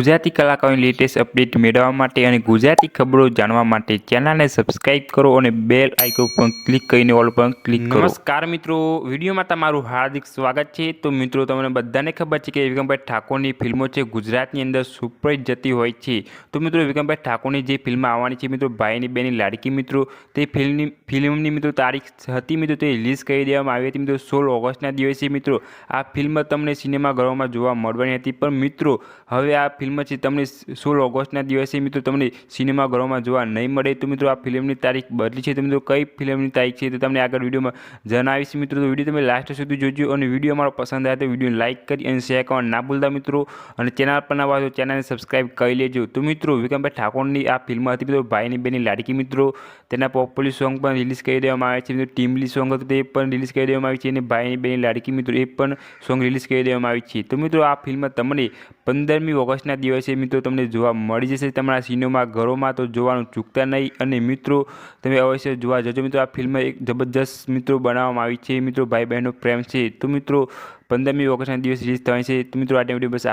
ગુજરાતી કલાકારોની latest update મેળવવા માટે અને ગુજરાતી ખબરો જાણવા માટે ચેનલને સબસ્ક્રાઇબ કરો અને બેલ આઇકોન પર ક્લિક કરીને ઓલ પર ક્લિક કરો. નમસ્કાર મિત્રો, વિડીયોમાં તમારું હાર્દિક સ્વાગત છે. તો મિત્રો, તમને બધાને ખબર છે કે વિક્રમભાઈ ઠાકોરની ફિલ્મો છે ગુજરાતની અંદર સુપરહિટ જતી હોય છે. તો મિત્રો, વિક્રમભાઈ ઠાકોરની જે ફિલ્મ આવવાની છે મિત્રો, ભાઈની બેની લાડકી મિત્રો, તે ફિલ્મની મિત્રો તારીખ હતી મિત્રો, તે રિલીઝ કરી દેવામાં આવી હતી મિત્રો 16 ઓગસ્ટના દિવસે મિત્રો. આ ફિલ્મ તમને સિનેમાઘરોમાં જોવા મળવાની હતી, પણ મિત્રો હવે આ ફિલ્મ છે તમને 16 ઓગસ્ટના દિવસે મિત્રો તમને સિનેમાઘરોમાં જોવા નહીં મળે. તો મિત્રો, આ ફિલ્મની તારીખ બદલી છે. તો મિત્રો, કઈ ફિલ્મની તારીખ છે તો તમને આગળ વિડીયોમાં જણાવીશ મિત્રો. તો વિડીયો તમે લાસ્ટ સુધી જોજો અને વિડીયો અમારો પસંદ આવે તો વિડીયો લાઇક કરી અને શેર કરવાનું ના ભૂલતા મિત્રો. અને ચેનલ પર નવા હોય તો ચેનલને સબસ્ક્રાઇબ કરી લેજો. તો મિત્રો, વિક્રમભાઈ ઠાકોરની આ ફિલ્મ હતી મિત્રો, ભાઈની બેની લાડકી મિત્રો. તેના પોપ્યુલર સોંગ પણ રિલીઝ કરી દેવામાં આવે છે મિત્રો. ટીમલી સોંગ હતું તે પણ રિલીઝ કરી દેવામાં આવી છે અને ભાઈની બેની લાડકી મિત્રો એ પણ સોંગ રિલીઝ કરી દેવામાં આવી છે. તો મિત્રો, આ ફિલ્મ તમને 15મી ઓગસ્ટના દિવસે મિત્રો તમને જોવા મળી જશે તમારા સિનેમાઘરોમાં. તો જોવાનું ચૂકતા નહીં અને મિત્રો તમે અવશ્ય જોવા જજો મિત્રો. આ ફિલ્મ એક જબરજસ્ત મિત્રો બનાવવામાં આવી છે મિત્રો. ભાઈ બહેનનો પ્રેમ છે. તો મિત્રો, 15મી ઓગસ્ટના દિવસે રિલીઝ થવાની છે. તો મિત્રો, આ વિડીયો બસ